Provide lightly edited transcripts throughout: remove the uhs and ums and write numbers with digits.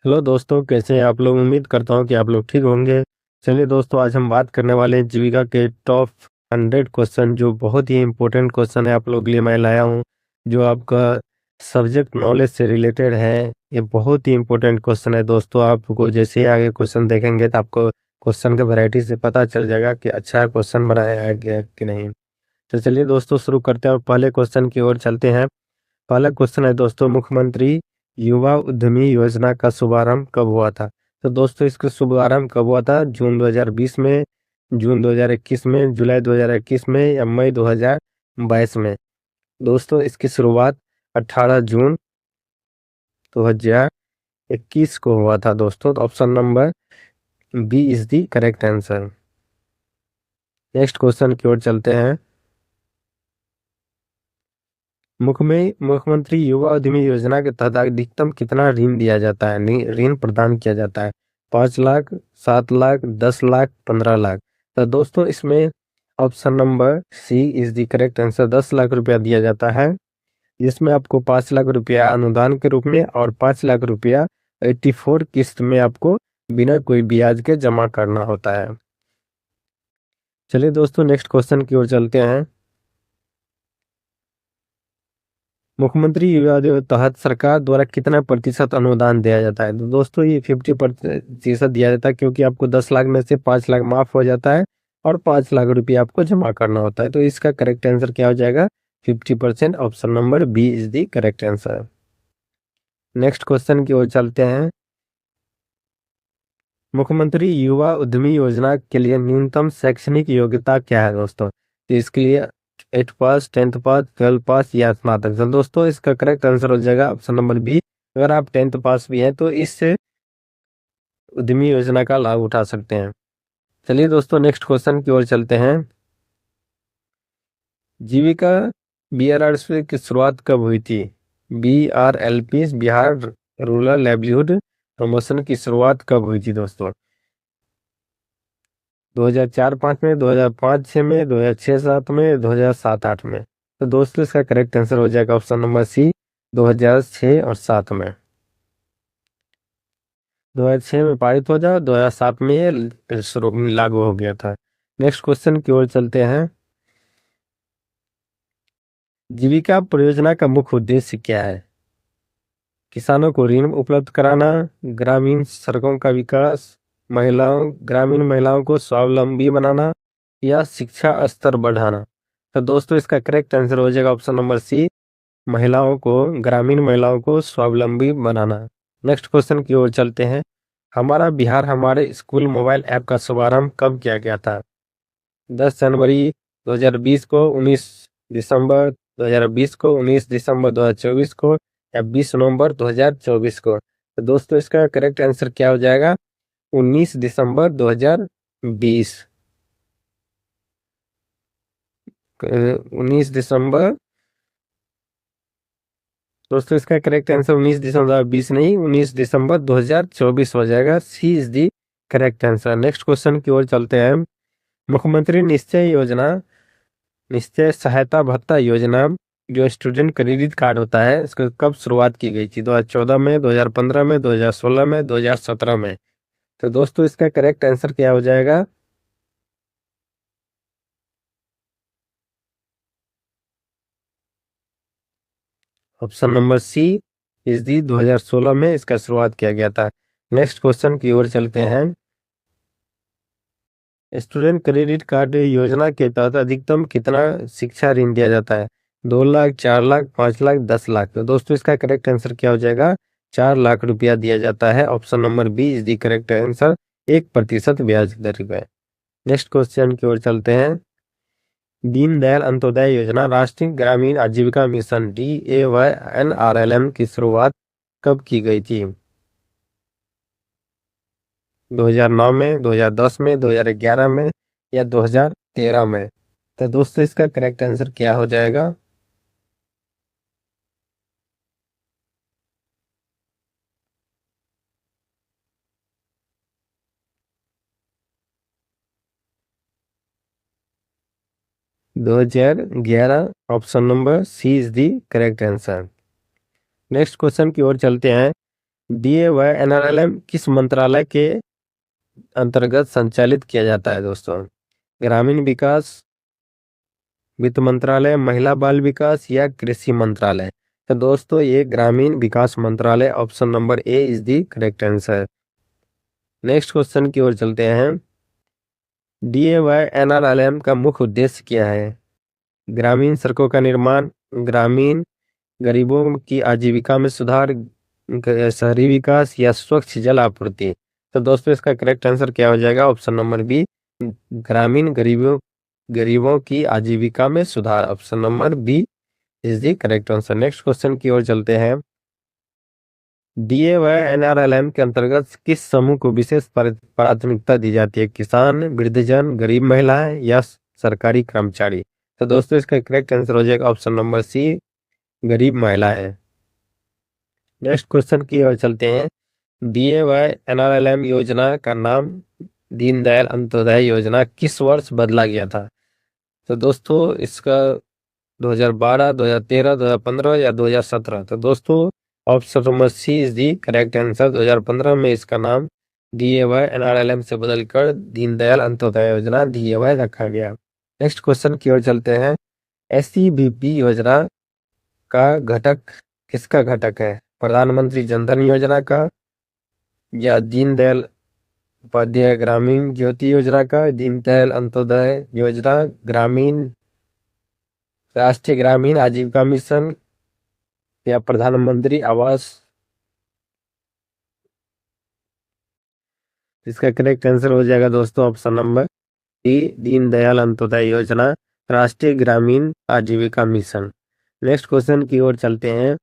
Hello दोस्तों, कैसे हैं आप लोग। उम्मीद करता हूं कि आप लोग ठीक होंगे। चलिए दोस्तों, आज हम बात करने वाले हैं जीविका के टॉप 100 क्वेश्चन, जो बहुत ही इंपॉर्टेंट क्वेश्चन है आप लोग के लिए मैं लाया हूं, जो आपका सब्जेक्ट नॉलेज से रिलेटेड है। ये बहुत ही इंपॉर्टेंट क्वेश्चन है दोस्तों। आपको जैसे ही आगे क्वेश्चन देखेंगे तो आपको क्वेश्चन के वैरायटी से पता चल जाएगा कि अच्छा क्वेश्चन बनाया गया कि नहीं। तो चलिए दोस्तों, शुरू करते हैं और पहले क्वेश्चन की ओर चलते हैं। पहला क्वेश्चन है दोस्तों, मुख्यमंत्री युवा उद्यमी योजना का शुभारंभ कब हुआ था। तो दोस्तों, इसका शुभारंभ कब हुआ था? जून 2020 में, जून 2021 में, जुलाई 2021 में या मई 2022 में। दोस्तों, इसकी शुरुआत 18 जून 2021 को हुआ था दोस्तों। तो option number B is the correct answer. Next question की ओर चलते हैं। मुख्यमंत्री युवा उद्यमी योजना के तहत अधिकतम कितना ऋण दिया जाता है, ऋण प्रदान किया जाता है? 5 लाख, 7 लाख, 10 लाख, 15 लाख। तो दोस्तों, इसमें option number C is the correct answer. 10 lakh रुपया दिया जाता है, जिसमें आपको 5 लाख रुपया अनुदान के रूप में और 5 लाख रुपया 84 किस्त में आपको बिना कोई ब्याज के जमा करना होता है। चलिए दोस्तों, नेक्स्ट क्वेश्चन की ओर चलते हैं। मुख्यमंत्री युवा के तहत सरकार द्वारा कितना प्रतिशत अनुदान दिया जाता है? तो दोस्तों, ये 50% दिया जाता है, क्योंकि आपको 10 लाख में से 5 लाख माफ हो जाता है और 5 लाख रुपये आपको जमा करना होता है। तो इसका करेक्ट आंसर क्या हो जाएगा? 50%। Option number B is the correct answer. Next question की ओर चलते हैं। मुख्यमंत्री युवा उद्यमी योजना के लिए न्यूनतम शैक्षणिक योग्यता क्या है दोस्तों? तो इसके लिए 8 पास, 10th पास, 12 पास या स्नातक। तो दोस्तों, इसका करेक्ट आंसर हो जाएगा ऑप्शन नंबर बी। अगर आप 10th पास भी हैं तो इससे उद्यमी योजना का लाभ उठा सकते हैं। चलिए दोस्तों, नेक्स्ट क्वेश्चन की ओर चलते हैं। जीविका BRRC की शुरुआत कब हुई थी? BRLP, Bihar rural livelihood promotion की शुरुआत कब हुई थी दोस्तों? 2004-05 में, 2005-06 में, 2006-07 में, 2007-08 में। तो दोस्तों, इसका करेक्ट आंसर हो जाएगा ऑप्शन नंबर सी, 2006 और 7 में। 2006 में पारित हो जाए, 2007 में ये शुरू लागू हो गया था। नेक्स्ट क्वेश्चन की ओर चलते हैं। जीविका परियोजना का मुख्य उद्देश्य क्या है? किसानों को ऋण उपलब्ध कराना, ग्रामीण सड़कों का विकास, ग्रामीण महिलाओं को स्वावलंबी बनाना या शिक्षा स्तर बढ़ाना। तो दोस्तों, इसका करेक्ट आंसर हो जाएगा ऑप्शन नंबर सी, ग्रामीण महिलाओं को स्वावलंबी बनाना। नेक्स्ट क्वेश्चन की ओर चलते हैं। हमारा बिहार हमारे स्कूल मोबाइल ऐप का शुभारंभ कब किया गया था? 10 जनवरी 2020 को, 19 दिसंबर 2020 को, 19 दिसंबर 2024 को या 20 नवंबर 2024 को। तो दोस्तों, इसका करेक्ट आंसर क्या हो जाएगा? 19 दिसंबर 2020। 19 दिसंबर। दोस्तों, इसका करेक्ट आंसर 19 दिसंबर 2020 नहीं, 19 दिसंबर 2024 हो जाएगा। C is the correct answer. Next question की ओर चलते हैं। मुख्यमंत्री निश्चय सहायता भत्ता योजना, जो स्टूडेंट क्रेडिट कार्ड होता है, इसको कब शुरुआत की गई थी? 2014 में, 2015 में, 2016 में, 2017 में। तो दोस्तों, इसका करेक्ट आंसर क्या हो जाएगा? ऑप्शन नंबर सी इस दी 2016 में इसका शुरुआत किया गया था। नेक्स्ट क्वेश्चन की ओर चलते हैं। स्टूडेंट क्रेडिट कार्ड योजना के तहत अधिकतम कितना शिक्षा ऋण दिया जाता है? 2 लाख, 4 लाख, 5 लाख, 10 लाख। तो दोस्तों, इसका करेक्ट आंसर क्या हो जाएगा? 4 लाख रुपया दिया जाता है। Option number B is the correct answer, 1% ब्याज दर पे। नेक्स्ट क्वेश्चन की ओर चलते हैं। दीनदयाल अंत्योदय योजना राष्ट्रीय ग्रामीण आजीविका मिशन DAYNRLM की शुरुआत कब की गई थी? 2009 में, 2010 में, 2011 में या 2013 में। तो दोस्तों, इसका करेक्ट आंसर क्या हो जाएगा? 2011। Option number C is the correct answer. Next question की ओर चलते हैं। डीए व एनआरएलएम किस मंत्रालय के अंतर्गत संचालित किया जाता है दोस्तों? ग्रामीण विकास, वित्त मंत्रालय, महिला बाल विकास या कृषि मंत्रालय? तो दोस्तों ये ग्रामीण विकास मंत्रालय, option number A is the correct answer. Next question की ओर चलते हैं। डीए व एनआरएलएम का मुख्य उद्देश्य क्या है? ग्रामीण सड़कों का निर्माण, ग्रामीण गरीबों की आजीविका में सुधार, शहरी विकास या स्वच्छ जल आपूर्ति? तो दोस्तों इसका करेक्ट आंसर क्या हो जाएगा? ऑप्शन नंबर बी, ग्रामीण गरीबों की आजीविका में सुधार। Option number B is the correct answer. Next question की ओर चलते हैं। डीए व एनआरएलएम के अंतर्गत किस समूह को विशेष प्राथमिकता दी जाती है? किसान, वृद्धजन, गरीब महिलाएं या सरकारी कर्मचारी? तो दोस्तों इसका करेक्ट आंसर हो जाएगा ऑप्शन नंबर सी, गरीब महिलाएं। नेक्स्ट क्वेश्चन की ओर चलते हैं। डीए व एनआरएलएम योजना का नाम दीनदयाल अंत्योदय योजना किस वर्ष बदला गया था? तो दोस्तों इसका 2012, 2013, 2015 या 2017? तो दोस्तों option number C is the correct answer. 2015 में इसका नाम डीएवाई एनआरएलएम से बदलकर दीनदयाल अंत्योदय योजना डीएवाई रखा गया। नेक्स्ट क्वेश्चन की ओर चलते हैं। एससीबीपी योजना का घटक किसका घटक है? प्रधानमंत्री जनधन योजना का या दीनदयाल उपाध्याय ग्रामीण ज्योति योजना का, दीनदयाल अंत्योदय योजना, ग्रामीण राष्ट्रीय ग्रामीण आजीविका मिशन या प्रधानमंत्री आवास? इसका करेक्ट आंसर हो जाएगा दोस्तों option number D, Deendayal Antyodaya योजना, राष्ट्रीय ग्रामीण आजीविका मिशन। नेक्स्ट क्वेश्चन की ओर चलते हैं।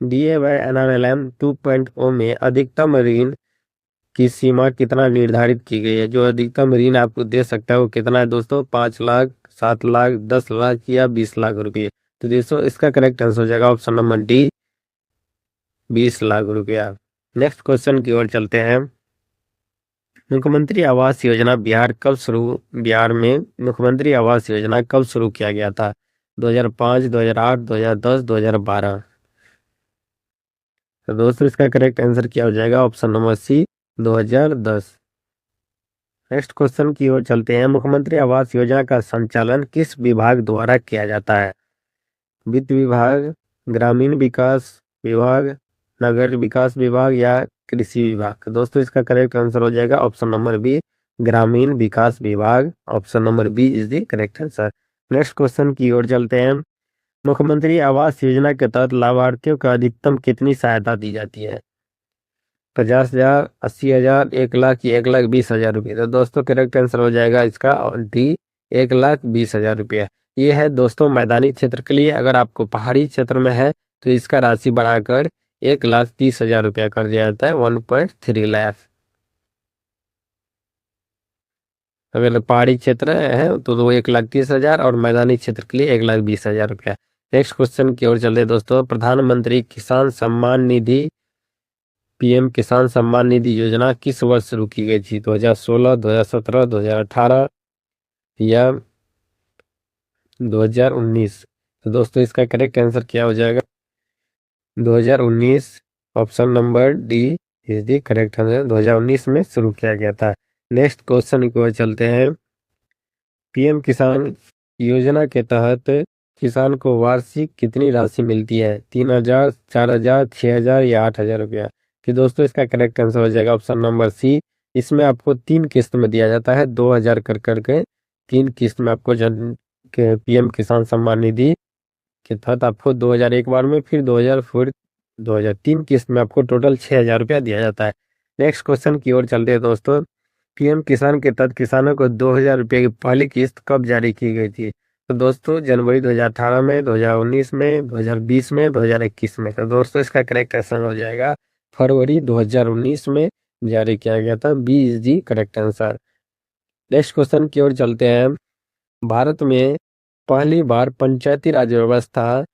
डीएवाई एनआरएलएम 2.0 में अधिकतम ऋण की सीमा कितना निर्धारित की गई है? जो अधिकतम ऋण आपको दे सकता है वो कितना है दोस्तों? 5 लाख, 7 लाख, 10 लाख या 20 लाख रुपये? तो दोस्तों इसका करेक्ट आंसर हो जाएगा ऑप्शन नंबर डी, 20 लाख रुपया। नेक्स्ट क्वेश्चन की ओर चलते हैं। मुख्यमंत्री आवास योजना बिहार में मुख्यमंत्री आवास योजना कब शुरू किया गया था? 2005, 2008, 2010, 2012? तो दोस्तों इसका करेक्ट आंसर क्या हो जाएगा? Option number C, 2010। Next question की ओर चलते हैं। मुख्यमंत्री आवास योजना का संचालन किस विभाग द्वारा किया जाता है? वित्त विभाग, ग्रामीण विकास विभाग, नगर विकास विभाग या कृषि विभाग? दोस्तों इसका करेक्ट आंसर हो जाएगा ऑप्शन नंबर बी, ग्रामीण विकास विभाग। Option number B is the correct answer. Next question की ओर चलते हैं। मुख्यमंत्री आवास योजना के तहत लाभार्थियों को अधिकतम कितनी सहायता दी जाती है? 50,000, 80,000, 1 लाख या 1,20,000 रुपये? तो दोस्तों करेक्ट आंसर हो जाएगा इसका डी, 1,20,000 रुपये। ये है दोस्तों मैदानी क्षेत्र के लिए। अगर आपको पहाड़ी क्षेत्र में है तो इसका राशि बढ़ाकर 1,30,000 रुपया कर दिया जाता है, 1.3 लाख। अगर पहाड़ी क्षेत्र है तो 1,30,000 और मैदानी क्षेत्र के लिए 1,20,000 रुपया। नेक्स्ट क्वेश्चन की ओर चलते दोस्तों। प्रधानमंत्री किसान सम्मान निधि, पीएम किसान सम्मान निधि योजना किस वर्ष शुरू की गई थी? 2016, 2017, 2018 या 2019? तो दोस्तों इसका करेक्ट आंसर क्या हो जाएगा? 2019। Option number D is the correct answer. 2019 में शुरू किया गया था। नेक्स्ट क्वेश्चन की ओर चलते हैं। पीएम किसान योजना के तहत किसान को वार्षिक कितनी राशि मिलती है? 3,000, 4,000, 6,000 या 8,000 रुपया? कि दोस्तों इसका करेक्ट आंसर हो जाएगा ऑप्शन नंबर सी। इसमें आपको 3 किस्त में दिया जाता है, 2,000 कर करके 3 किस्त में आपको पीएम किसान सम्मान निधि के तहत आपको 2,000 एक बार में, फिर 2,000, फिर 2,000, 3 किस्त में आपको टोटल 6,000 रुपया दिया जाता है। नेक्स्ट क्वेश्चन की ओर चलते हैं दोस्तों। पीएम किसान के तहत किसानों को 2,000 रुपये की पहली किस्त कब जारी की गई थी? तो दोस्तों जनवरी 2018 में, 2019 में, 2020 में, 2021 में? तो दोस्तों इसका करेक्ट आंसर हो जाएगा फरवरी 2019 में जारी किया गया था। B is the correct answer. Next question की ओर चलते हैं। भारत में पहली बार पंचायती राज व्यवस्था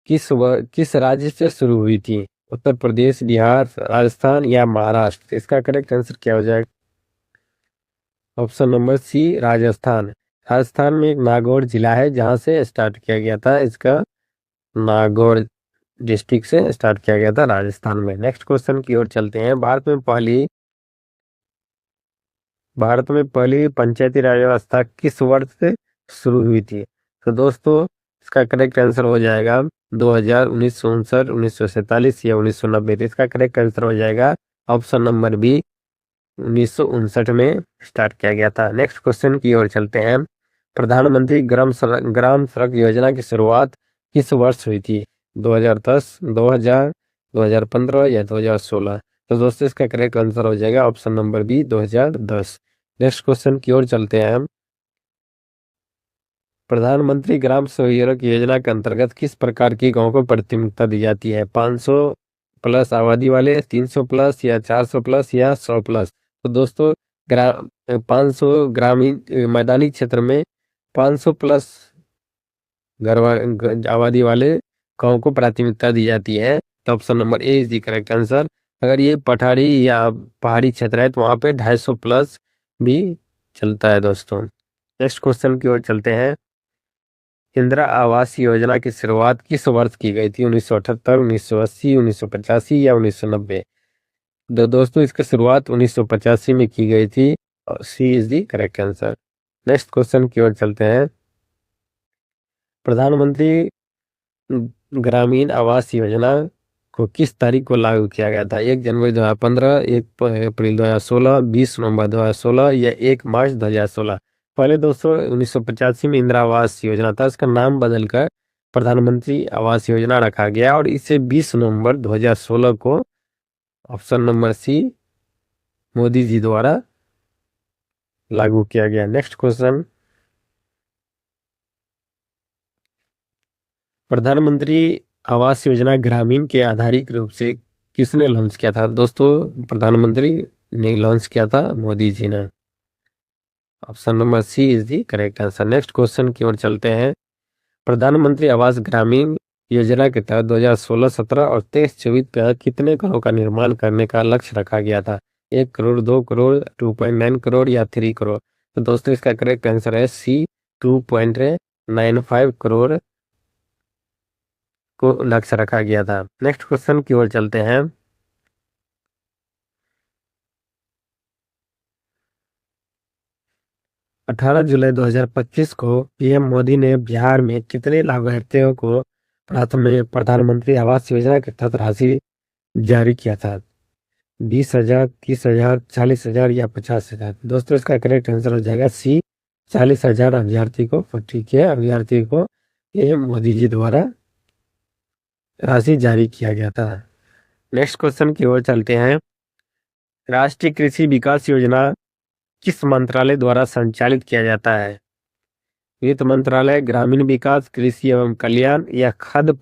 किस राज्य से शुरू हुई थी? उत्तर प्रदेश, बिहार, राजस्थान या महाराष्ट्र? इसका करेक्ट आंसर क्या हो जाएगा? Option number C, Rajasthan. Rajasthan में एक नागौर जिला है जहां से स्टार्ट किया गया था इसका, नागौर डिस्ट्रिक्ट से स्टार्ट किया गया था राजस्थान में। नेक्स्ट क्वेश्चन की ओर चलते हैं। भारत में पहली पंचायती राज व्यवस्था किस वर्ष से शुरू हुई थी? तो दोस्तों इसका करेक्ट आंसर हो जाएगा 2000, 1959, 1947 या 1990। तो इसका करेक्ट आंसर हो जाएगा ऑप्शन नंबर बी, 1959 में स्टार्ट किया गया था। नेक्स्ट क्वेश्चन की ओर चलते हैं। प्रधानमंत्री ग्राम सड़क योजना की शुरुआत किस वर्ष हुई थी? 2010, 2000, 2015 या 2016? तो दोस्तों इसका करेक्ट आंसर हो जाएगा option number B, 2010। Next question की ओर चलते हैं। प्रधानमंत्री ग्राम सड़क योजना के अंतर्गत किस प्रकार के गांव को प्राथमिकता दी जाती है? 500 प्लस आबादी वाले, 300 प्लस या 400 प्लस या 100 प्लस? तो दोस्तों 500 ग्रामीण मैदानी क्षेत्र में 500 प्लस आबादी वाले गांव को प्राथमिकता दी जाती है। तो option number A is the correct answer. अगर ये पठारी या पहाड़ी क्षेत्र है तो वहां पे 250 प्लस भी चलता है दोस्तों। नेक्स्ट क्वेश्चन की ओर चलते हैं। इंदिरा आवास योजना की शुरुआत किस वर्ष की गई थी? 1978, 1980, 1985 या 1990? दोस्तों इसकी शुरुआत 1985 में की गई थी। C is the correct answer. Next question की ओर चलते हैं। प्रधानमंत्री ग्रामीण आवास योजना को किस तारीख को लागू किया गया था? 1 जनवरी 2015, 1 अप्रैल 2016, 20 नवंबर 2016 या 1 मार्च 2016? पहले दोस्तों 1985 में इंदिरा आवास योजना था, इसका नाम बदलकर प्रधानमंत्री आवास योजना रखा गया और इसे 20 नवंबर 2016 को ऑप्शन नंबर सी मोदी जी द्वारा लागू किया गया। Next question. प्रधानमंत्री आवास योजना ग्रामीण के आधारिक रूप से किसने लॉन्च किया था? दोस्तों प्रधानमंत्री ने लॉन्च किया था मोदी जी ने। Option number C is the correct answer. Next question की ओर चलते हैं। प्रधानमंत्री आवास ग्रामीण योजना के तहत 2016, 17 और 23-24 पे कितने घरों का निर्माण करने का लक्ष्य रखा गया था? 1 करोड़, 2 करोड़, 2.9 करोड़ या 3 करोड़? तो दोस्तों इसका करेक्ट आंसर है सी, 2.95 करोड़ को लक्ष्य रखा गया था। नेक्स्ट क्वेश्चन की ओर चलते हैं। 18 जुलाई 2025 को पीएम मोदी ने बिहार में कितने लाभार्थियों को प्रधानमंत्री आवास योजना के तहत राशि जारी किया था? 20,000, 30,000, 40,000 या 50,000? दोस्तों इसका करेक्ट आंसर हो जाएगा सी, 40,000 अभ्यर्थी को पीएम मोदी जी द्वारा राशि जारी किया गया था। नेक्स्ट क्वेश्चन की ओर चलते हैं। राष्ट्रीय कृषि विकास योजना किस मंत्रालय द्वारा संचालित किया जाता है? वित्त मंत्रालय, ग्रामीण विकास, कृषि एवं कल्याण या खाद्य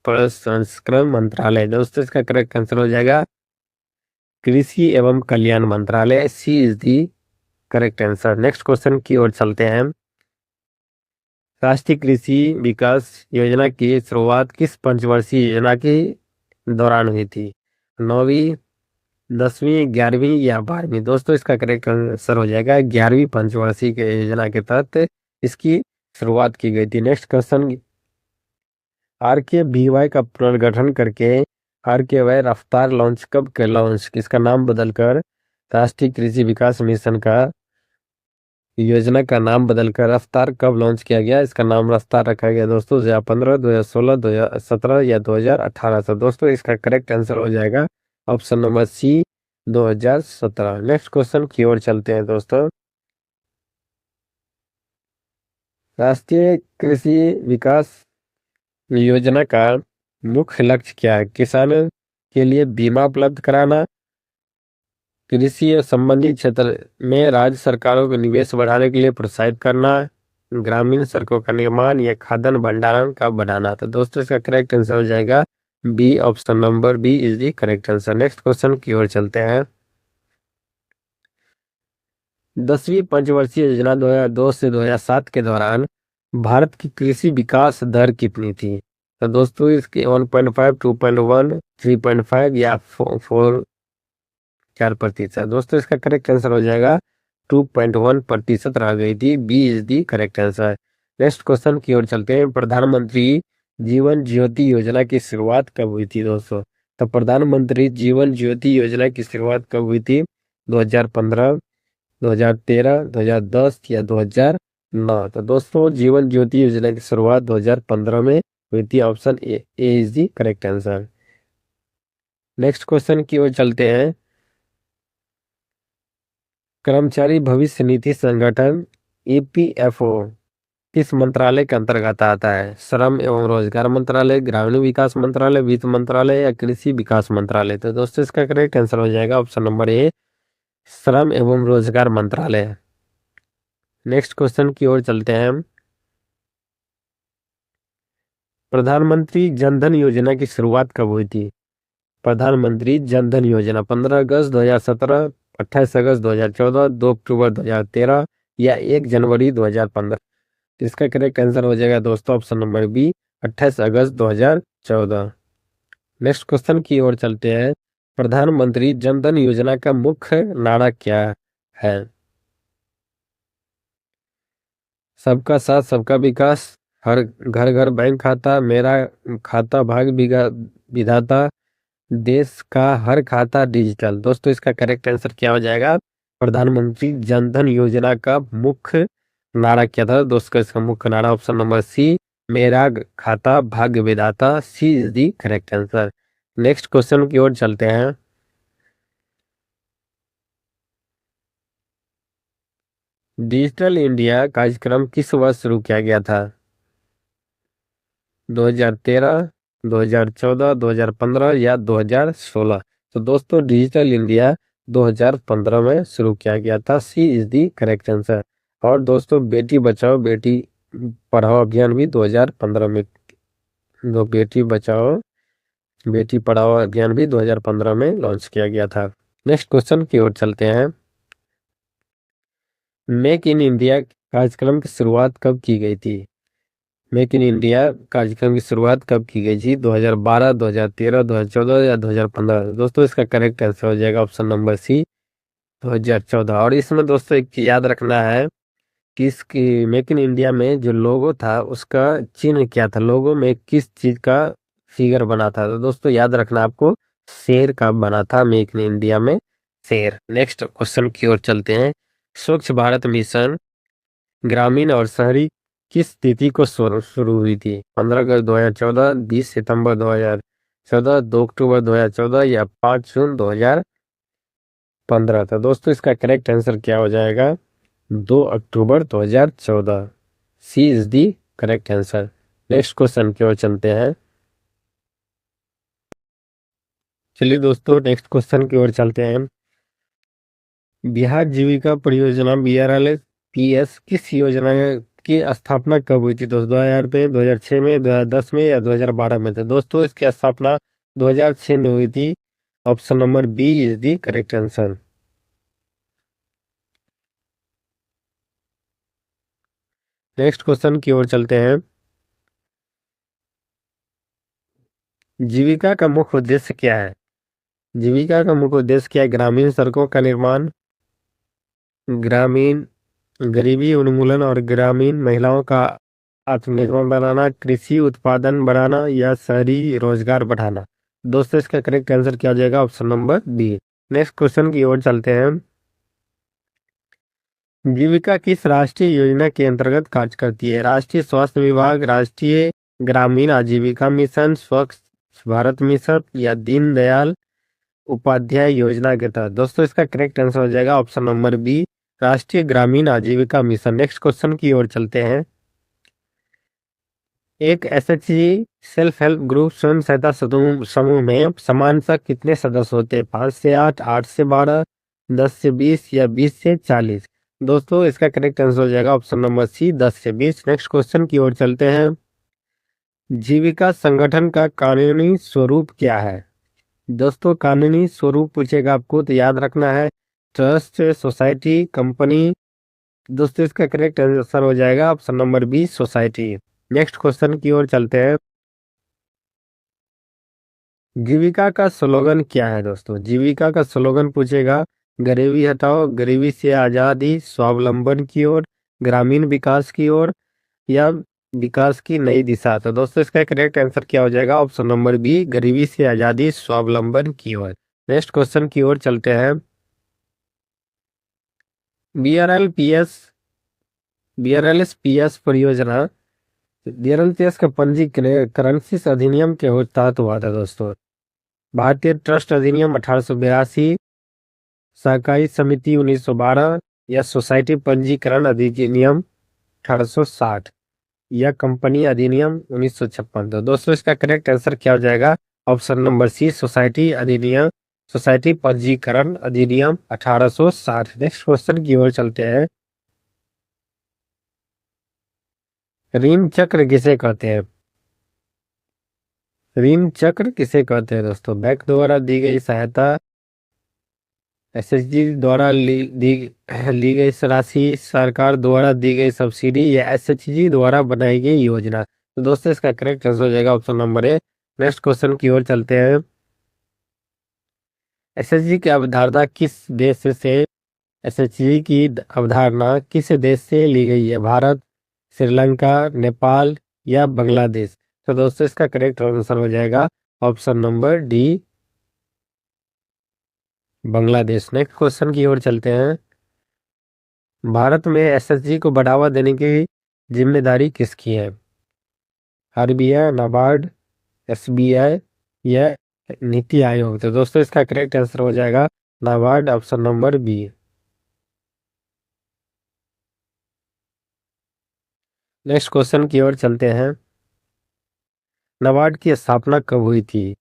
प्रसंस्करण मंत्रालय? दोस्तों इसका करेक्ट आंसर हो जाएगा कृषि एवं कल्याण मंत्रालय। C is the correct answer. Next question की ओर चलते हैं। राष्ट्रीय कृषि विकास योजना की शुरुआत किस पंचवर्षीय योजना के दौरान हुई थी? 9वीं, 10वीं, 11वीं या 12वीं? दोस्तों इसका करेक्ट आंसर हो जाएगा 11वीं पंचवर्षीय के योजना के तहत इसकी शुरुआत की गई थी। Next question. RKVY का पुनर्गठन करके RKVY रफ्तार लॉन्च कब के लॉन्च इसका नाम बदलकर राष्ट्रीय कृषि विकास मिशन का योजना का नाम बदलकर रफ्तार कब लॉन्च किया गया? इसका नाम रफ्तार रखा गया दोस्तों 2015, 2016, 2017 या 2018? तो दोस्तों इसका करेक्ट आंसर हो जाएगा option number C, 2017। Next question की ओर चलते हैं दोस्तों। राष्ट्रीय कृषि विकास योजना का मुख्य लक्ष्य क्या है? किसानों के लिए बीमा उपलब्ध कराना, कृषि संबंधी क्षेत्र में राज्य सरकारों को निवेश बढ़ाने के लिए प्रोत्साहित करना, ग्रामीण सड़कों का निर्माण या खाद्यान्न भंडारण का बढ़ाना? तो दोस्तों इसका करेक्ट आंसर हो जाएगा B, option number B is the correct answer. Next question की ओर चलते हैं। 10वीं पंचवर्षीय योजना 2002 से 2007 के दौरान भारत की कृषि विकास दर कितनी थी? तो दोस्तों इसके 1.5, 2.1, 3.5 या 4%? दोस्तों इसका करेक्ट आंसर हो जाएगा 2.1% रह गई थी। B is the correct answer. Next question की ओर चलते हैं। प्रधानमंत्री जीवन ज्योति योजना की शुरुआत कब हुई थी दोस्तों? तो प्रधानमंत्री जीवन ज्योति योजना की शुरुआत कब हुई थी? 2015, 2013, 2010 या 2009? तो दोस्तों जीवन ज्योति योजना की शुरुआत 2015 में हुई थी। Option A is the correct answer. Next question की ओर चलते हैं। कर्मचारी भविष्य निधि संगठन ईपीएफओ किस मंत्रालय के अंतर्गत आता है? श्रम एवं रोजगार मंत्रालय, ग्रामीण विकास मंत्रालय, वित्त मंत्रालय या कृषि विकास मंत्रालय? तो दोस्तों इसका करेक्ट आंसर हो जाएगा ऑप्शन नंबर ए, श्रम एवं रोजगार मंत्रालय। नेक्स्ट क्वेश्चन की ओर चलते हैं। प्रधानमंत्री जनधन योजना की शुरुआत कब हुई थी? प्रधानमंत्री जनधन योजना 15 अगस्त 2017, 28 अगस्त 2014, 2 अक्टूबर 2013 या 1 जनवरी 2015? इसका करेक्ट आंसर हो जाएगा दोस्तों ऑप्शन नंबर बी, 28 अगस्त 2014। नेक्स्ट क्वेश्चन की ओर चलते हैं। प्रधानमंत्री जनधन योजना का मुख्य नारा क्या है? सबका साथ सबका विकास, हर घर घर बैंक खाता, मेरा खाता भाग विधाता, देश का हर खाता डिजिटल? दोस्तों इसका करेक्ट आंसर क्या हो जाएगा? प्रधानमंत्री जनधन योजना का मुख्य नारा क्या था दोस्तों? इसका मुख्य नारा ऑप्शन नंबर सी, मेरा खाता भाग्य विधाता। C is the correct answer. Next question की ओर चलते हैं। डिजिटल इंडिया कार्यक्रम किस वर्ष शुरू किया गया था? 2013, 2014, 2015 या 2016? तो दोस्तों डिजिटल इंडिया 2015 में शुरू किया गया था। सी इज दी करेक्ट आंसर। और दोस्तों बेटी बचाओ बेटी पढ़ाओ अभियान भी 2015 में, बेटी बचाओ बेटी पढ़ाओ अभियान भी 2015 में लॉन्च किया गया था। नेक्स्ट क्वेश्चन की ओर चलते हैं। मेक इन इंडिया कार्यक्रम की शुरुआत कब की गई थी? मेक इन इंडिया कार्यक्रम की शुरुआत कब की गई थी? 2012, 2013, 2014 या 2015? दोस्तों इसका करेक्ट आंसर हो जाएगा ऑप्शन नंबर सी, 2014। और इसमें दोस्तों एक याद रखना है कि इसकी मेक इन इंडिया में जो लोगो था उसका चिन्ह क्या था, लोगो में किस चीज का फिगर बना था? तो दोस्तों याद रखना आपको, शेर का बना था मेक इन इंडिया में, शेर। नेक्स्ट क्वेश्चन की ओर चलते हैं। स्वच्छ भारत मिशन ग्रामीण और शहरी किस तिथि को शुरू हुई थी? 15 अगस्त 2014, 20 सितंबर 2014, 2 अक्टूबर 2014 या 5 जून 2015? था दोस्तों इसका करेक्ट आंसर क्या हो जाएगा? 2 अक्टूबर 2014। C is the correct answer. Next question की ओर चलते हैं। चलिए दोस्तों नेक्स्ट क्वेश्चन की ओर चलते हैं। बिहार जीविका परियोजना BRLPS किस योजना की स्थापना कब हुई थी दोस्तों? 2000 में, 2006 में, 2010 में या 2012 में? थे दोस्तों इसकी स्थापना 2006 में हुई थी। Option number B is the correct answer. Next question की ओर चलते हैं। जीविका का मुख्य उद्देश्य क्या है? जीविका का मुख्य उद्देश्य क्या है? ग्रामीण सड़कों का निर्माण, ग्रामीण गरीबी उन्मूलन और ग्रामीण महिलाओं का आत्मनिर्भर बनाना, कृषि उत्पादन बढ़ाना या शहरी रोजगार बढ़ाना? दोस्तों इसका करेक्ट आंसर क्या हो जाएगा? Option number B. Next question की ओर चलते हैं। जीविका किस राष्ट्रीय योजना के अंतर्गत कार्य करती है? राष्ट्रीय स्वास्थ्य विभाग, राष्ट्रीय ग्रामीण आजीविका मिशन, स्वच्छ भारत मिशन या दीनदयाल उपाध्याय योजना के तहत? दोस्तों इसका करेक्ट आंसर हो जाएगा ऑप्शन नंबर बी, राष्ट्रीय ग्रामीण आजीविका मिशन। नेक्स्ट क्वेश्चन की ओर चलते हैं। एक SHG सेल्फ हेल्प ग्रुप स्वयं सहायता समूह में सामान्यतः कितने सदस्य होते हैं? 5 से 8, 8 से 12, 10 से 20 या 20 से 40? दोस्तों इसका करेक्ट आंसर हो जाएगा ऑप्शन नंबर सी, 10 से 20। नेक्स्ट क्वेश्चन की ओर चलते हैं। जीविका संगठन का कानूनी स्वरूप क्या है? दोस्तों कानूनी स्वरूप पूछेगा आपको तो याद रखना है ट्रस्ट, सोसाइटी, कंपनी। दोस्तों इसका करेक्ट आंसर हो जाएगा option number B, society. Next question की ओर चलते हैं। जीविका का स्लोगन क्या है दोस्तों? जीविका का स्लोगन पूछेगा गरीबी हटाओ, गरीबी से आजादी, स्वावलंबन की ओर, ग्रामीण विकास की ओर या विकास की नई दिशा। तो दोस्तों इसका करेक्ट आंसर क्या हो जाएगा? ऑप्शन नंबर बी, गरीबी से आजादी स्वावलंबन की ओर। नेक्स्ट क्वेश्चन की ओर चलते हैं। बीआरएलपीएस बीआरएलएसपीएस परियोजना, बीआरएलपीएस का पंजीकरण किस अधिनियम के तहत हुआ था दोस्तों? भारतीय ट्रस्ट अधिनियम 1882, सहकारी समिति 1912, या सोसाइटी पंजीकरण अधिनियम 1860, या कंपनी अधिनियम 1956। तो दोस्तों इसका करेक्ट आंसर क्या हो जाएगा? ऑप्शन नंबर सी, सोसाइटी पंजीकरण अधिनियम 1860। नेक्स्ट क्वेश्चन की ओर चलते हैं। ऋण चक्र किसे कहते हैं? ऋण चक्र किसे कहते हैं दोस्तों? बैंक द्वारा दी गई सहायता, एसएचजी द्वारा ली गई राशि, सरकार द्वारा दी गई सब्सिडी, या एसएचजी द्वारा बनाई गई योजना। तो दोस्तों इसका करेक्ट आंसर हो जाएगा ऑप्शन नंबर ए। नेक्स्ट क्वेश्चन की ओर चलते हैं। एसएचजी की अवधारणा किस देश से एसएचजी की अवधारणा किस देश से ली गई है? भारत, श्रीलंका, नेपाल, या बांग्लादेश। तो दोस्तों इसका करेक्ट आंसर हो जाएगा option number D, Bangladesh. Next question की ओर चलते हैं। भारत में एसएचजी को बढ़ावा देने की जिम्मेदारी किसकी है? आरबीआई, नाबार्ड, एसबीआई, या नीति आयोग। तो दोस्तों इसका करेक्ट आंसर हो जाएगा NABARD, option number B. Next question की ओर चलते हैं। नाबार्ड की स्थापना कब हुई थी?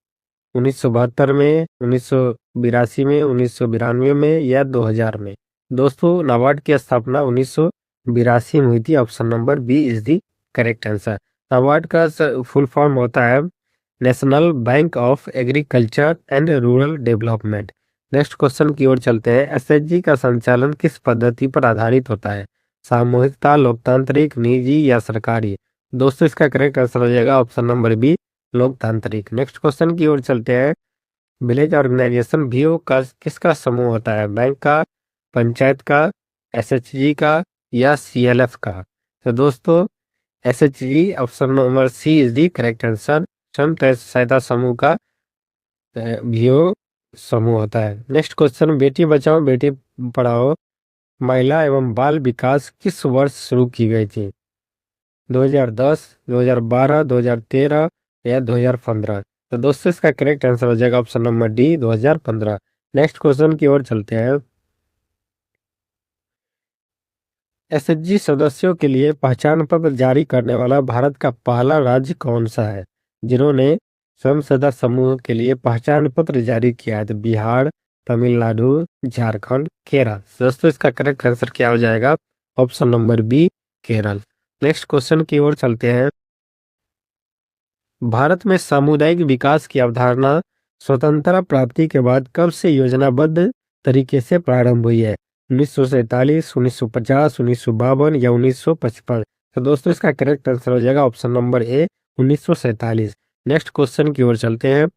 1972 में, 1982 में, 1992 में, या 2000 में? दोस्तों नाबार्ड की स्थापना 1982 में हुई थी। Option number B is the correct answer. NABARD का फुल फॉर्म होता है national bank of agriculture and rural development. Next question की ओर चलते हैं। एसएचजी का संचालन किस पद्धति पर आधारित होता है? सामूहिकता, लोकतांत्रिक, निजी, या सरकारी? दोस्तों इसका करेक्ट आंसर हो जाएगा ऑप्शन नंबर बी, लोकतांत्रिक। नेक्स्ट क्वेश्चन की ओर चलते हैं। विलेज ऑर्गेनाइजेशन वीओ का किसका समूह होता है? बैंक का, पंचायत का, एसएचजी का, या सीएलएफ का? तो दोस्तों SHG, option number C is the correct answer. स्वयं सहायता समूह का वीओ समूह होता है। Next question. बेटी बचाओ बेटी पढ़ाओ महिला एवं बाल विकास किस वर्ष शुरू की गई थी? 2010, 2012, 2013, या 2015? तो दोस्तों इसका करेक्ट आंसर हो जाएगा option number D, 2015। Next question की ओर चलते हैं। एसएचजी सदस्यों के लिए पहचान पत्र जारी करने वाला भारत का पहला राज्य कौन सा है जिन्होंने स्वयं सहायता समूह के लिए पहचान पत्र जारी किया है? तो बिहार, तमिलनाडु, झारखंड, केरल। दोस्तों इसका करेक्ट आंसर क्या हो जाएगा? Option number B, Kerala. Next question की ओर चलते हैं। भारत में सामुदायिक विकास की अवधारणा स्वतंत्रता प्राप्ति के बाद कब से योजनाबद्ध तरीके से प्रारंभ हुई है? 1947, 1950, 1952, या 1955? तो दोस्तों इसका करेक्ट आंसर हो जाएगा ऑप्शन नंबर ए, 1947। नेक्स्ट क्वेश्चन की ओर चलते हैं।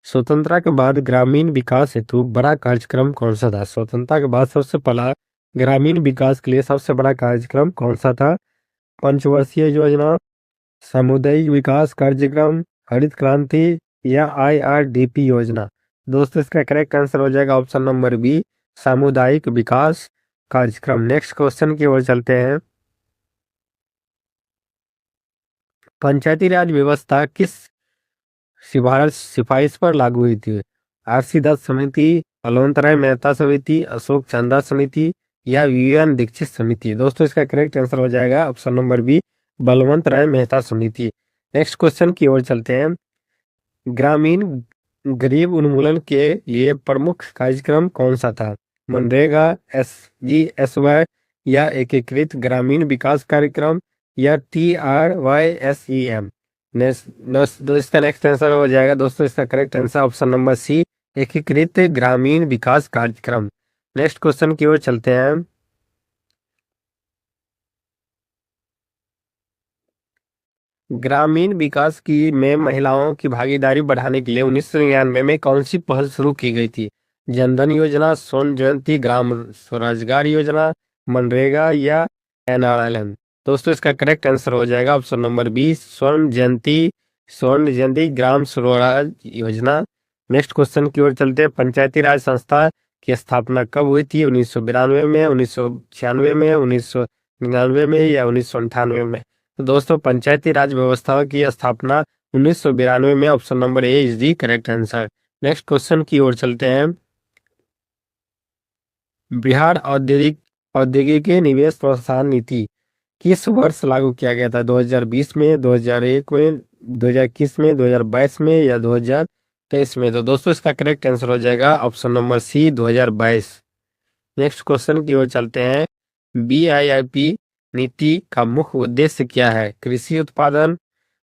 स्वतंत्रता के बाद ग्रामीण विकास हेतु बड़ा कार्यक्रम कौन सा था? स्वतंत्रता के बाद सबसे पहला ग्रामीण विकास के लिए सबसे बड़ा कार्यक्रम कौन सा था? पंचवर्षीय योजना, सामुदायिक विकास कार्यक्रम, हरित क्रांति, या आईआरडीपी योजना? दोस्तों इसका करेक्ट आंसर हो जाएगा ऑप्शन नंबर बी, सामुदायिक विकास कार्यक्रम। नेक्स्ट क्वेश्चन की ओर चलते हैं। पंचायती राज व्यवस्था किस सिफारिश पर लागू हुई थी? आरसी दत्त समिति, बलवंत राय मेहता समिति, अशोक चंदा समिति, या वीएन दीक्षित समिति? दोस्तों इसका करेक्ट आंसर हो जाएगा ऑप्शन नंबर बी, बलवंत राय मेहता समिति। नेक्स्ट क्वेश्चन की ओर चलते हैं। ग्रामीण गरीब उन्मूलन के लिए प्रमुख कार्यक्रम कौन सा था? मनरेगा, SGSY, या एकीकृत ग्रामीण विकास कार्यक्रम, या TRYSEM? इसका नेक्स्ट आंसर हो जाएगा दोस्तों, इसका correct answer option number C, एकीकृत ग्रामीण विकास कार्यक्रम। नेक्स्ट क्वेश्चन की ओर चलते हैं। ग्रामीण विकास की में महिलाओं की भागीदारी बढ़ाने के लिए 1999 में कौन सी पहल शुरू की गई थी? जनधन योजना, स्वर्ण जयंती ग्राम स्वरोजगार योजना, मनरेगा, या NRLM? दोस्तों इसका करेक्ट आंसर हो जाएगा ऑप्शन नंबर बी, स्वर्ण जयंती ग्राम स्वराज योजना। नेक्स्ट क्वेश्चन की ओर चलते हैं। पंचायती राज संस्था की स्थापना कब हुई थी? 1992 में, 1996 में, 1999 में या 1998 में? तो दोस्तों पंचायती राज व्यवस्था की स्थापना 1992 में, option number A is the correct answer. Next question की ओर चलते हैं। बिहार औद्योगिक निवेश प्रोत्साहन नीति किस वर्ष लागू किया गया था? 2020 में, 2001 में, 2021 में, 2022 में या 2023 में? तो दोस्तों इसका करेक्ट आंसर हो जाएगा option number C, 2022। Next question की ओर चलते हैं। BIIP नीति का मुख्य उद्देश्य क्या है? कृषि उत्पादन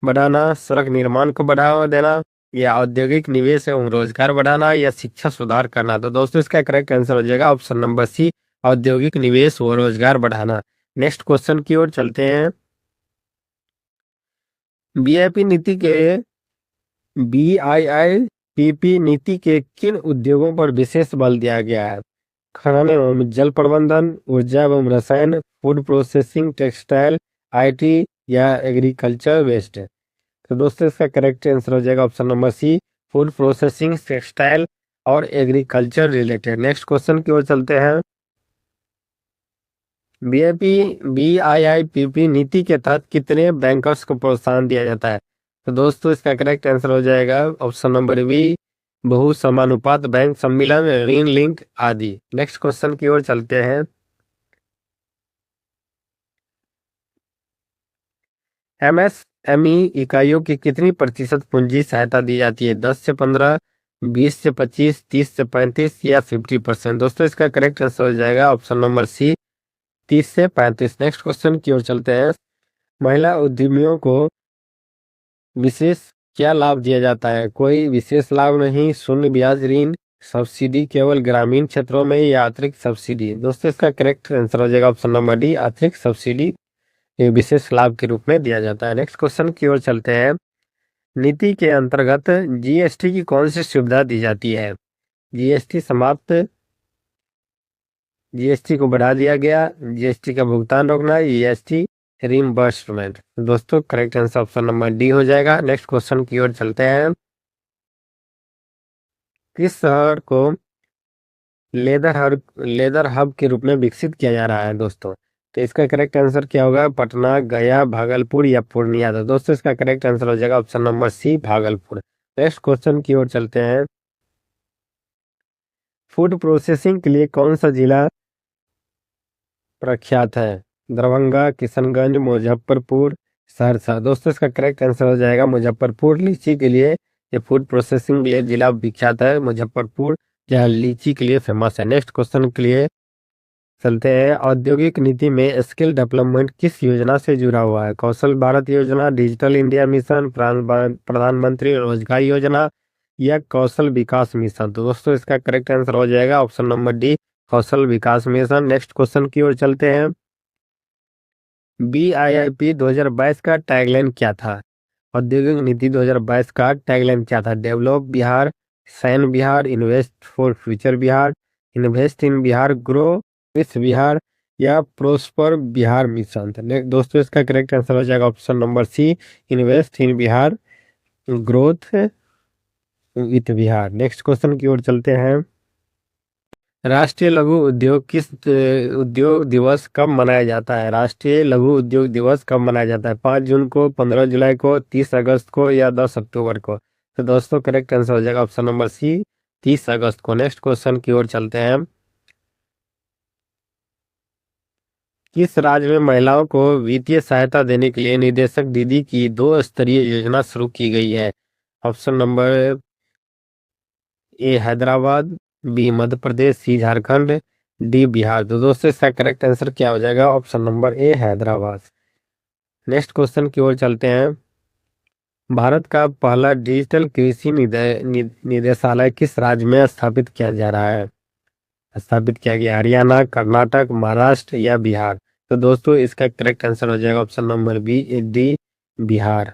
बढ़ाना, सड़क निर्माण को बढ़ावा देना या औद्योगिक निवेश एवं रोजगार बढ़ाना या शिक्षा सुधार करना? तो दोस्तों इसका करेक्ट आंसर हो जाएगा ऑप्शन नंबर सी, औद्योगिक निवेश व रोजगार बढ़ाना। नेक्स्ट क्वेश्चन की ओर चलते हैं। BIPP नीति के किन उद्योगों पर विशेष बल दिया गया है? खनन एवं जल प्रबंधन, ऊर्जा एवं रसायन, फूड प्रोसेसिंग, टेक्सटाइल, IT या एग्रीकल्चर वेस्ट? तो दोस्तों इसका करेक्ट आंसर हो जाएगा option number C, food processing, textile और एग्रीकल्चर रिलेटेड। नेक्स्ट क्वेश्चन की ओर चलते हैं। BIPP नीति के तहत कितने बैंकर्स को प्रोत्साहन दिया जाता है? तो दोस्तों इसका करेक्ट आंसर हो जाएगा ऑप्शन नंबर बी, बहु समानुपात बैंक सम्मिलन, ऋण लिंक आदि। नेक्स्ट क्वेश्चन की ओर चलते हैं। MSME इकाइयों की कितनी प्रतिशत पूंजी सहायता दी जाती है? 10 से 15, 20 से 25, 30 से 35 या 50%? दोस्तों इसका करेक्ट आंसर हो जाएगा ऑप्शन नंबर सी, 30 से 35। नेक्स्ट क्वेश्चन की ओर चलते हैं। महिला उद्यमियों को विशेष क्या लाभ दिया जाता है? कोई विशेष लाभ नहीं, शून्य ब्याज ऋण, सब्सिडी केवल ग्रामीण क्षेत्रों में या अतिरिक्त सब्सिडी? दोस्तों इसका करेक्ट आंसर हो जाएगा ऑप्शन नंबर डी, अतिरिक्त सब्सिडी विशेष लाभ के रूप में दिया जाता है। नेक्स्ट क्वेश्चन की ओर चलते हैं। नीति के अंतर्गत GST की कौन सी सुविधा दी जाती है? GST समाप्त, GST को बढ़ा दिया गया, GST का भुगतान रोकना, GST रिम्बर्समेंट? दोस्तों correct answer option number D हो जाएगा। नेक्स्ट क्वेश्चन की ओर चलते हैं। किस शहर को लेदर हब के रूप में विकसित किया जा रहा है दोस्तों? तो इसका करेक्ट आंसर क्या होगा? पटना, गया, भागलपुर या पूर्णिया? तो दोस्तों इसका करेक्ट आंसर हो जाएगा option number C, Bhagalpur. Next question की ओर चलते हैं। फूड प्रोसेसिंग के लिए कौन सा जिला प्रख्यात है? दरभंगा, किशनगंज, मुजफ्फरपुर, सहरसा? दोस्तों इसका करेक्ट आंसर हो जाएगा मुजफ्फरपुर। लीची के लिए ये फूड प्रोसेसिंग के लिए जिला विख्यात है मुजफ्फरपुर, जहाँ लीची के लिए फेमस है। नेक्स्ट क्वेश्चन के लिए चलते हैं। औद्योगिक नीति में स्किल डेवलपमेंट किस योजना से जुड़ा हुआ है? कौशल भारत योजना, डिजिटल इंडिया मिशन, प्रधानमंत्री रोजगार योजना या कौशल विकास मिशन? तो दोस्तों इसका करेक्ट आंसर हो जाएगा ऑप्शन नंबर डी, कौशल विकास मिशन। नेक्स्ट क्वेश्चन की ओर चलते हैं। BIIP 2022 का टैगलाइन क्या था? औद्योगिक नीति 2022 का टैगलाइन क्या था? Develop Bihar, sign Bihar, invest for future Bihar, invest in Bihar, grow with Bihar या प्रोस्पर बिहार मिशन? दोस्तों इसका करेक्ट आंसर हो जाएगा option number C, invest in Bihar, growth with Bihar. Next question की ओर चलते हैं। राष्ट्रीय लघु उद्योग उद्योग दिवस कब मनाया जाता है? राष्ट्रीय लघु उद्योग दिवस कब मनाया जाता है? 5 जून को, 15 जुलाई को, 30 अगस्त को या 10 अक्टूबर को? तो दोस्तों करेक्ट आंसर हो जाएगा ऑप्शन नंबर सी, 30 अगस्त को। नेक्स्ट क्वेश्चन की ओर चलते हैं। किस राज्य में महिलाओं को वित्तीय सहायता देने के लिए निदेशक दीदी की 2 स्तरीय योजना शुरू की गई है? Option number A Hyderabad, B Madhya Pradesh, C Jharkhand, D Bihar? तो दोस्तों इसका करेक्ट आंसर क्या हो जाएगा? Option number A Hyderabad. Next question की ओर चलते हैं। भारत का पहला डिजिटल कृषि निदेशालय किस राज्य में स्थापित किया जा रहा है? स्थापित किया गया हरियाणा, कर्नाटक, महाराष्ट्र या बिहार? तो दोस्तों इसका करेक्ट आंसर हो जाएगा option number B, D Bihar.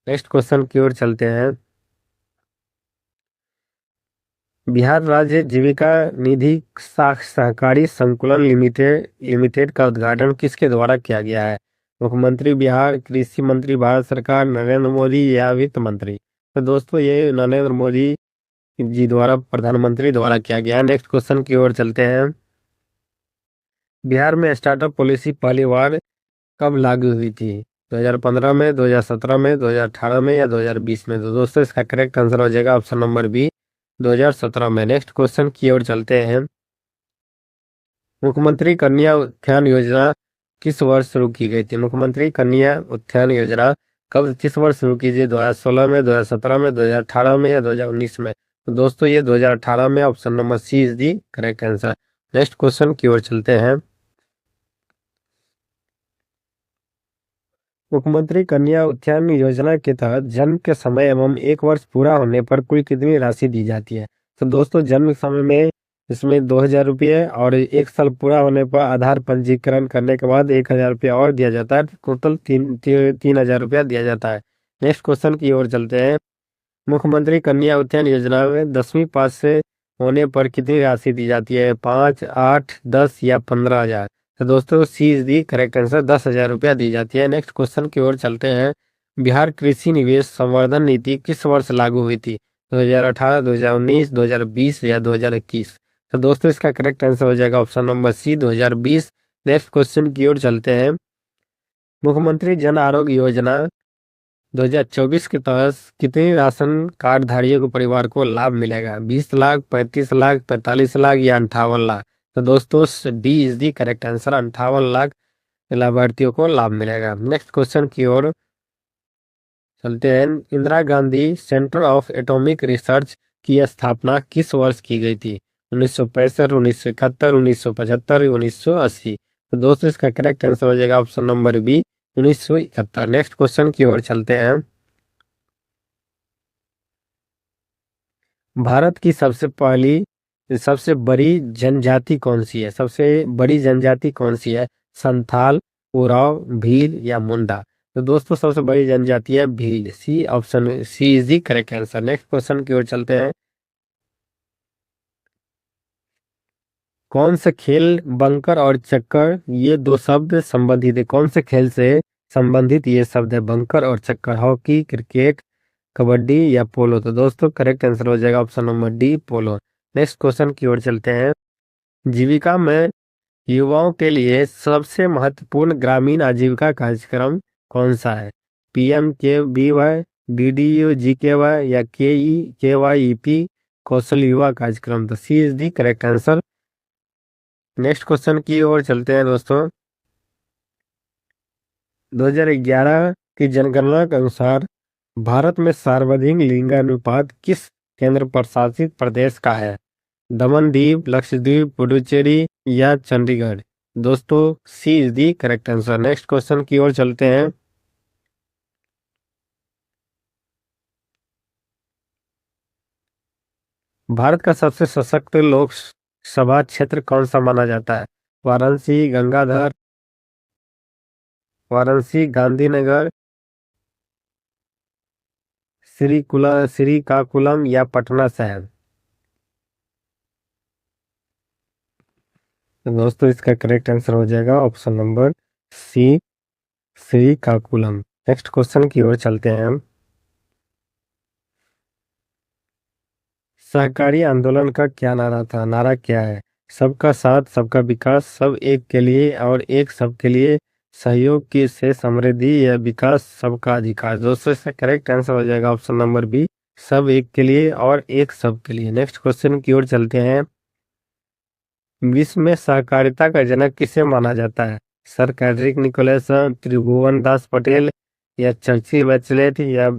Next question की ओर चलते हैं। बिहार राज्य जीविका निधि सहकारी संकुलन लिमिटेड का उद्घाटन किसके द्वारा किया गया है? मुख्यमंत्री बिहार, कृषि मंत्री भारत सरकार, नरेंद्र मोदी या वित्त मंत्री? तो दोस्तों ये नरेंद्र मोदी जी द्वारा, प्रधानमंत्री द्वारा किया गया है। नेक्स्ट क्वेश्चन की ओर चलते हैं। बिहार में स्टार्टअप पॉलिसी पहली बार कब लागू हुई थी? 2015 में, 2017 में, 2018 में या 2020 में? तो दोस्तों इसका करेक्ट आंसर हो जाएगा ऑप्शन नंबर बी, 2017 में। नेक्स्ट क्वेश्चन की ओर चलते हैं। मुख्यमंत्री कन्या उत्थान योजना किस वर्ष शुरू की गई थी? मुख्यमंत्री कन्या उत्थान योजना कब, किस वर्ष शुरू की थी? 2016 में, 2017 में, 2018 में या 2019 में? तो दोस्तों ये 2018 में, option number C is the correct answer. Next question की ओर चलते हैं। मुख्यमंत्री कन्या उत्थान योजना के तहत जन्म के समय एवं 1 वर्ष पूरा होने पर कुल कितनी राशि दी जाती है? तो दोस्तों जन्म समय में इसमें 2,000 रुपये और 1 साल पूरा होने पर आधार पंजीकरण करने के बाद 1,000 रुपया और दिया जाता है। टोटल 3,000 रुपया दिया जाता है। नेक्स्ट क्वेश्चन की ओर चलते हैं। मुख्यमंत्री कन्या उत्थान योजना में 10वीं पास से होने पर कितनी राशि दी जाती है? 5, 8, 10 या 15,000? तो दोस्तों C is the correct answer, 10,000 रुपया दी जाती है। नेक्स्ट क्वेश्चन की ओर चलते हैं। बिहार कृषि निवेश संवर्धन नीति किस वर्ष लागू हुई थी? 2018, 2019, 2020 या 2021? तो दोस्तों इसका करेक्ट आंसर हो जाएगा option number C, 2020। Next question की ओर चलते हैं। मुख्यमंत्री जन आरोग्य योजना 2024 के तहत कितने राशन कार्ड धारियों को परिवार को लाभ मिलेगा? 20 लाख, 35 लाख, 45 लाख या 58 लाख? तो दोस्तों D is the correct answer, 58 lakh लाभार्थियों को लाभ मिलेगा। नेक्स्ट क्वेश्चन की ओर चलते हैं। Indira Gandhi centre of atomic research की स्थापना किस वर्ष की गई थी? 1965, 1971, 1975, 1980? तो दोस्तों इसका करेक्ट आंसर हो जाएगा option number B, 1971। Next question की ओर चलते हैं। भारत की सबसे बड़ी जनजाति कौन सी है? सबसे बड़ी जनजाति कौन सी है? संथाल, उराव, भील या मुंडा? तो दोस्तों सबसे बड़ी जनजाति है Bhil, C option C is the correct answer. Next question की ओर चलते हैं। कौन से खेल बंकर और चक्कर ये दो शब्द संबंधित है? कौन से खेल से संबंधित ये शब्द है बंकर और चक्कर? हॉकी, क्रिकेट, कबड्डी या पोलो? तो दोस्तों करेक्ट आंसर हो जाएगा ऑप्शन नंबर डी, पोलो। नेक्स्ट क्वेश्चन की ओर चलते हैं। जीविका में युवाओं के लिए सबसे महत्वपूर्ण ग्रामीण आजीविका कार्यक्रम कौन सा है? PMKVY, DDU-GKY या KEKYEP कौशल युवा कार्यक्रम? तो C is the correct answer. Next question की ओर चलते हैं दोस्तों। 2011 की जनगणना के अनुसार भारत में सर्वाधिक लिंगानुपात किस केंद्र प्रशासित प्रदेश का है? दमन-दीव, लक्षद्वीप, पुडुचेरी या चंडीगढ़? दोस्तों C is the correct answer. Next question की ओर चलते हैं। भारत का सबसे सशक्त लोकसभा क्षेत्र कौन सा माना जाता है? वाराणसी, गांधीनगर, श्रीकाकुलम या पटना साहिब? तो दोस्तों इसका करेक्ट आंसर हो जाएगा option number C, Srikakulam. Next question की ओर चलते हैं हम। सहकारी आंदोलन का क्या नारा था? नारा क्या है? सबका साथ, सबका विकास, सब एक के लिए और एक सबके लिए, सहयोग की से समृद्धि या विकास, सबका अधिकार? दोस्तों इसका करेक्ट आंसर हो जाएगा ऑप्शन नंबर बी, सब एक के लिए और एक सबके लिए। नेक्स्ट क्वेश्चन की ओर चलते हैं। विश्व में सहकारिता का जनक किसे माना जाता है? सर फ्रेडरिक निकोलसन, त्रिभुवन दास पटेल या चर्चिल बैचलेट या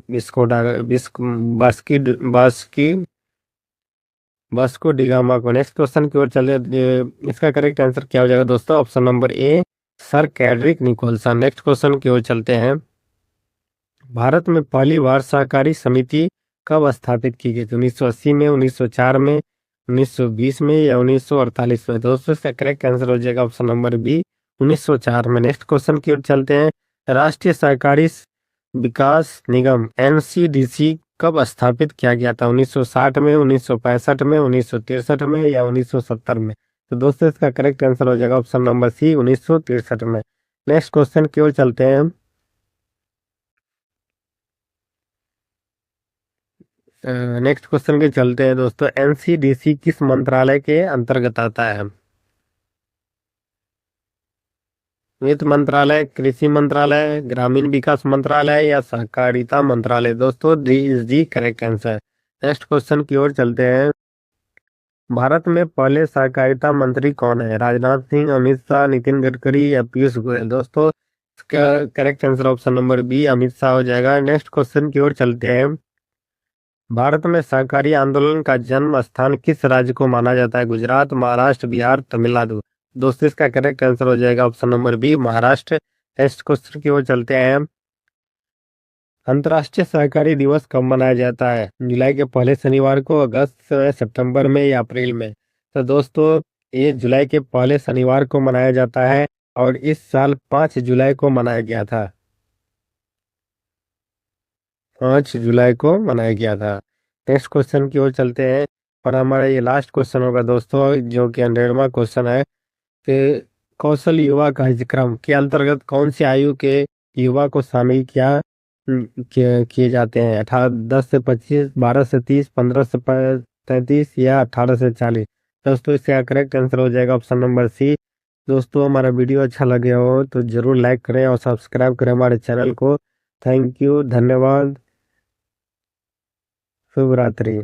बास्को डिगामा को? नेक्स्ट क्वेश्चन की ओर चले। इसका करेक्ट आंसर क्या हो जाएगा दोस्तों? Option number A, sir Frederick Nicholson. Next question की ओर चलते हैं। भारत में पहली बार सहकारी समिति कब स्थापित की गई थी? 1980 में, 1904 में, 1920 में या 1948 में? दोस्तों इसका करेक्ट आंसर हो जाएगा ऑप्शन नंबर बी, 1904 में। नेक्स्ट क्वेश्चन की ओर चलते हैं। राष्ट्रीय सहकारी विकास निगम NCDC कब स्थापित किया गया था? 1960 में, 1965 में, 1963 में या 1970 में? तो दोस्तों इसका करेक्ट आंसर हो जाएगा ऑप्शन नंबर सी, 1963 में। नेक्स्ट क्वेश्चन की ओर चलते हैं हम। नेक्स्ट क्वेश्चन के चलते हैं दोस्तों। एनसीडीसी किस मंत्रालय के अंतर्गत आता है? वित्त मंत्रालय, कृषि मंत्रालय, ग्रामीण विकास मंत्रालय या सहकारिता मंत्रालय? दोस्तों D is the correct answer. Next question की ओर चलते हैं। भारत में पहले सहकारिता मंत्री कौन है? राजनाथ सिंह, अमित शाह, नितिन गडकरी या पीयूष गोयल? दोस्तों इसका correct answer option number B, Amit Shah हो जाएगा। नेक्स्ट क्वेश्चन की ओर चलते हैं। भारत में सहकारी आंदोलन का जन्म स्थान किस राज्य को माना जाता है? गुजरात, महाराष्ट्र, बिहार, तमिलनाडु? दोस्तों इसका करेक्ट आंसर हो जाएगा option number B, Maharashtra. Next question की ओर चलते हैं। अंतर्राष्ट्रीय सहकारी दिवस कब मनाया जाता है? जुलाई के पहले शनिवार को, अगस्त में, सितंबर में या अप्रैल में? तो दोस्तों ये जुलाई के पहले शनिवार को मनाया जाता है और इस साल 5 जुलाई को मनाया गया था। 5 जुलाई को मनाया गया था। नेक्स्ट क्वेश्चन की ओर चलते हैं और हमारा ये लास्ट क्वेश्चन होगा दोस्तों, जो कि 100वां क्वेश्चन है कि कौशल युवा कार्यक्रम के अंतर्गत कौन सी आयु के युवा को शामिल किए जाते हैं? 10 से 25, 12 से 30, 15 से 33 या 18 से 40? दोस्तों इसका करेक्ट आंसर हो जाएगा ऑप्शन नंबर सी। दोस्तों हमारा वीडियो अच्छा लगे हो तो जरूर लाइक करें और सब्सक्राइब करें हमारे चैनल को। थैंक यू, धन्यवाद, शुभ रात्रि।